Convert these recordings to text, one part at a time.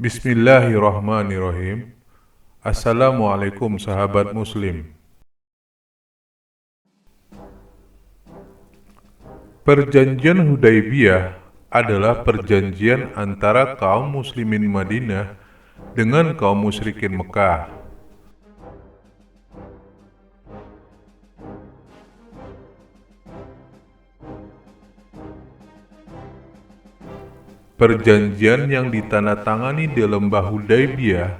Bismillahirrahmanirrahim. Assalamualaikum sahabat muslim. Perjanjian Hudaybiyah adalah perjanjian antara kaum muslimin Madinah dengan kaum musyrikin Mekah. Perjanjian yang ditandatangani di lembah Hudaybiyah,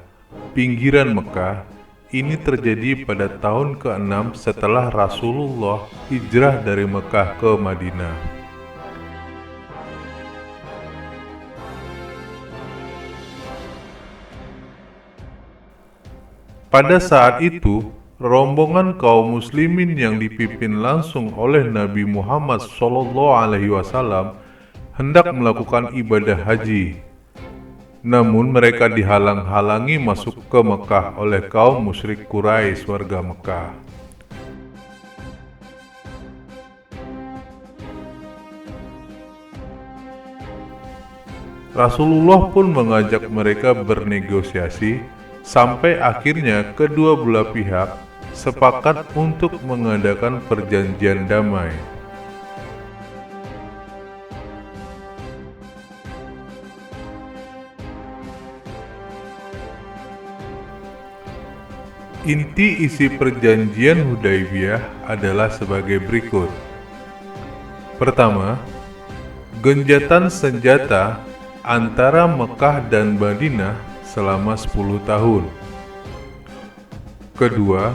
pinggiran Mekah, ini terjadi pada tahun ke-6 setelah Rasulullah hijrah dari Mekah ke Madinah. Pada saat itu, rombongan kaum muslimin yang dipimpin langsung oleh Nabi Muhammad SAW hendak melakukan ibadah haji. Namun mereka dihalang-halangi masuk ke Mekah oleh kaum musyrik Quraisy warga Mekah. Rasulullah pun mengajak mereka bernegosiasi sampai akhirnya kedua belah pihak sepakat untuk mengadakan perjanjian damai. Inti isi perjanjian Hudaybiyah adalah sebagai berikut. Pertama, genjatan senjata antara Mekah dan Madinah selama 10 tahun. Kedua,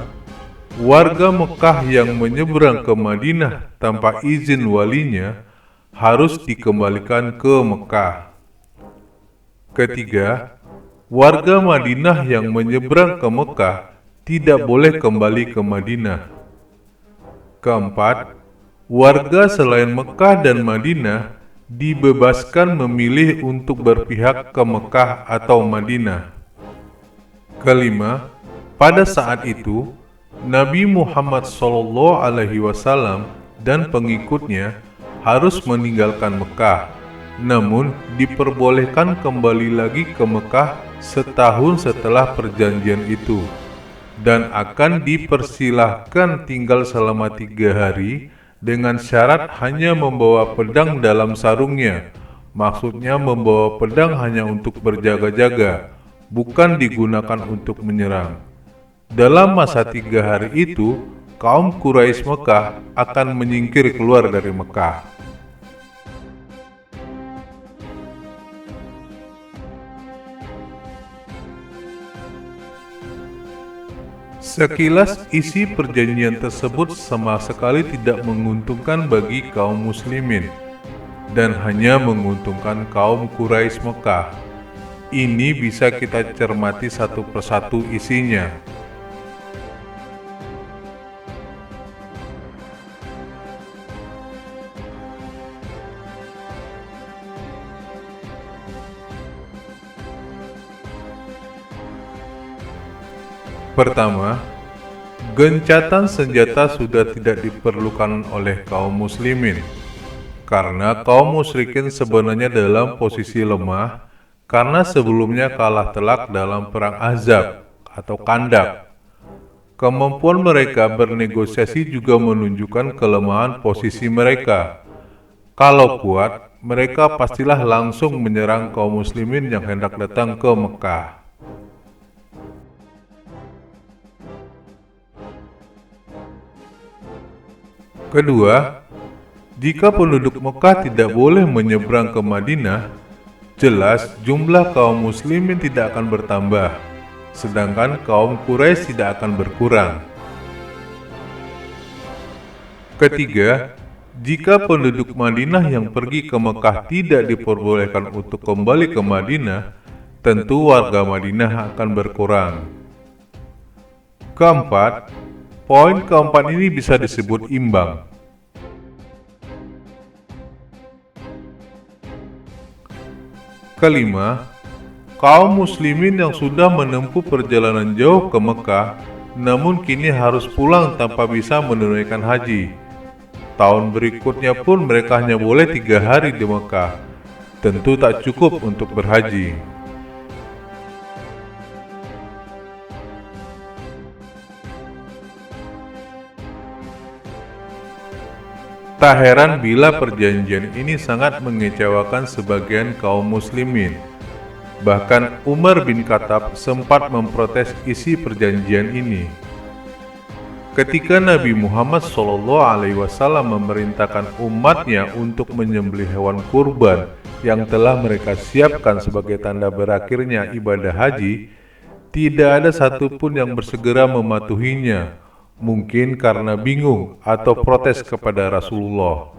warga Mekah yang menyeberang ke Madinah tanpa izin walinya harus dikembalikan ke Mekah. Ketiga, warga Madinah yang menyeberang ke Mekah tidak boleh kembali ke Madinah. Keempat, warga selain Mekah dan Madinah dibebaskan memilih untuk berpihak ke Mekah atau Madinah. Kelima, pada saat itu Nabi Muhammad SAW dan pengikutnya harus meninggalkan Mekah, namun diperbolehkan kembali lagi ke Mekah setahun setelah perjanjian itu, dan akan dipersilahkan tinggal selama 3 hari dengan syarat hanya membawa pedang dalam sarungnya. Maksudnya membawa pedang hanya untuk berjaga-jaga, bukan digunakan untuk menyerang. Dalam masa 3 hari itu, kaum Quraisy Mekah akan menyingkir keluar dari Mekah. Sekilas isi perjanjian tersebut sama sekali tidak menguntungkan bagi kaum muslimin dan hanya menguntungkan kaum Quraisy Mekah. Ini bisa kita cermati satu persatu isinya. Pertama, gencatan senjata sudah tidak diperlukan oleh kaum muslimin, karena kaum musyrikin sebenarnya dalam posisi lemah karena sebelumnya kalah telak dalam perang Ahzab atau Kandak. Kemampuan mereka bernegosiasi juga menunjukkan kelemahan posisi mereka. Kalau kuat, mereka pastilah langsung menyerang kaum muslimin yang hendak datang ke Mekah. Kedua, jika penduduk Mekah tidak boleh menyeberang ke Madinah, jelas jumlah kaum muslimin tidak akan bertambah, sedangkan kaum Quraisy tidak akan berkurang. Ketiga, jika penduduk Madinah yang pergi ke Mekah tidak diperbolehkan untuk kembali ke Madinah, tentu warga Madinah akan berkurang. Keempat, poin keempat ini bisa disebut imbang. Kelima, kaum muslimin yang sudah menempuh perjalanan jauh ke Mekah, namun kini harus pulang tanpa bisa menunaikan haji. Tahun berikutnya pun mereka hanya boleh 3 hari di Mekah. Tentu tak cukup untuk berhaji. Tak heran bila perjanjian ini sangat mengecewakan sebagian kaum muslimin. Bahkan Umar bin Khattab sempat memprotes isi perjanjian ini. Ketika Nabi Muhammad SAW memerintahkan umatnya untuk menyembelih hewan kurban yang telah mereka siapkan sebagai tanda berakhirnya ibadah haji, tidak ada satupun yang bersegera mematuhinya, mungkin karena bingung atau protes kepada Rasulullah.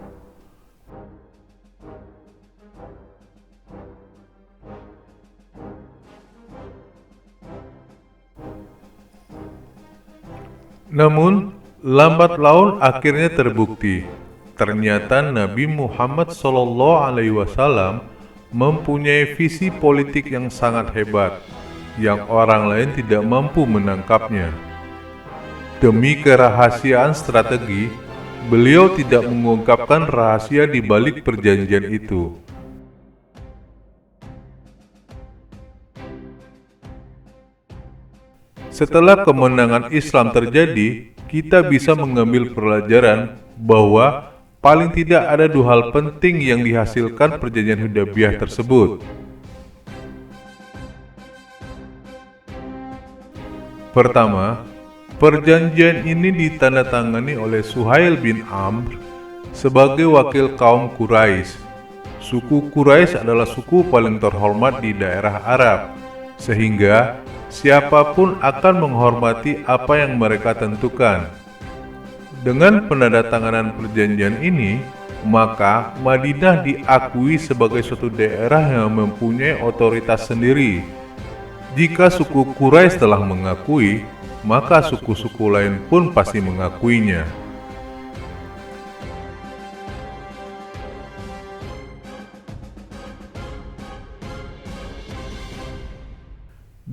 Namun, lambat laun akhirnya terbukti, ternyata Nabi Muhammad SAW mempunyai visi politik yang sangat hebat, yang orang lain tidak mampu menangkapnya. Demi kerahasiaan strategi, beliau tidak mengungkapkan rahasia di balik perjanjian itu. Setelah kemenangan Islam terjadi, kita bisa mengambil pelajaran bahwa paling tidak ada dua hal penting yang dihasilkan perjanjian Hudaybiyah tersebut. Pertama, perjanjian ini ditandatangani oleh Suhail bin Amr sebagai wakil kaum Quraisy. Suku Quraisy adalah suku paling terhormat di daerah Arab, sehingga siapapun akan menghormati apa yang mereka tentukan. Dengan penandatanganan perjanjian ini, maka Madinah diakui sebagai suatu daerah yang mempunyai otoritas sendiri. Jika suku Quraisy telah mengakui, maka suku-suku lain pun pasti mengakuinya.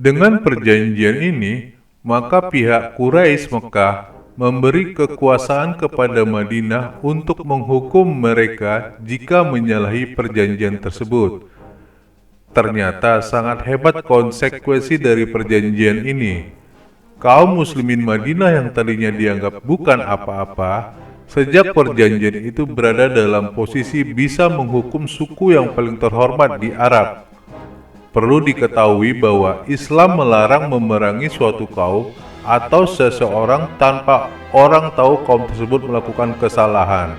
Dengan perjanjian ini, maka pihak Quraisy Mekah memberi kekuasaan kepada Madinah untuk menghukum mereka jika menyalahi perjanjian tersebut. Ternyata sangat hebat konsekuensi dari perjanjian ini. Kaum muslimin Madinah yang tadinya dianggap bukan apa-apa, sejak perjanjian itu berada dalam posisi bisa menghukum suku yang paling terhormat di Arab. Perlu diketahui bahwa Islam melarang memerangi suatu kaum atau seseorang tanpa orang tahu kaum tersebut melakukan kesalahan.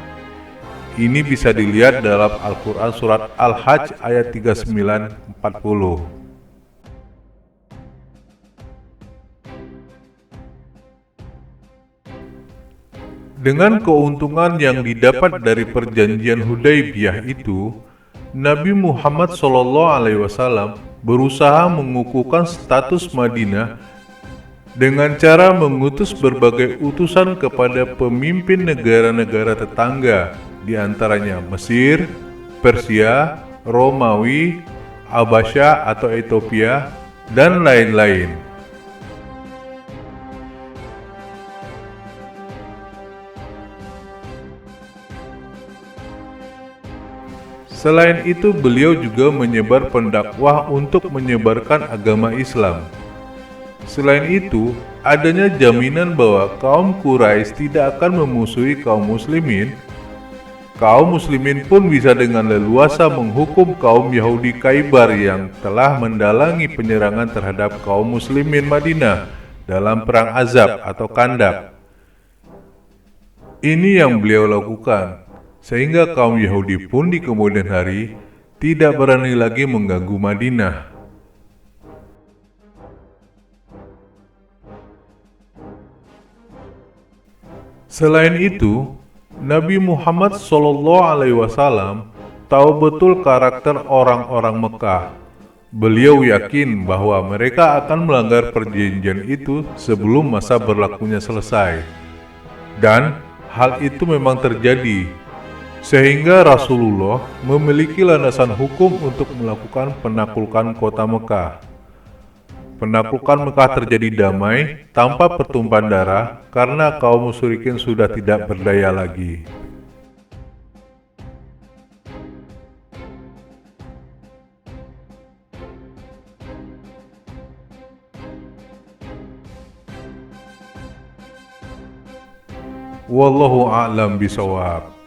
Ini bisa dilihat dalam Al-Quran Surat Al-Hajj ayat 39-40. Dengan keuntungan yang didapat dari perjanjian Hudaybiyah itu, Nabi Muhammad SAW berusaha mengukuhkan status Madinah dengan cara mengutus berbagai utusan kepada pemimpin negara-negara tetangga, di antaranya Mesir, Persia, Romawi, Abasyah atau Ethiopia, dan lain-lain. Selain itu, beliau juga menyebar pendakwah untuk menyebarkan agama Islam. Selain itu, adanya jaminan bahwa kaum Quraisy tidak akan memusuhi kaum muslimin. Kaum muslimin pun bisa dengan leluasa menghukum kaum Yahudi Khaybar yang telah mendalangi penyerangan terhadap kaum muslimin Madinah dalam perang Azab atau Kandak. Ini yang beliau lakukan, sehingga kaum Yahudi pun di kemudian hari tidak berani lagi mengganggu Madinah. Selain itu, Nabi Muhammad SAW tahu betul karakter orang-orang Mekah. Beliau yakin bahwa mereka akan melanggar perjanjian itu sebelum masa berlakunya selesai. Dan hal itu memang terjadi, sehingga Rasulullah memiliki landasan hukum untuk melakukan penaklukan kota Mekah. Penaklukan Mekah terjadi damai tanpa pertumpahan darah karena kaum musyrikin sudah tidak berdaya lagi. Wallahu a'lam bishawab.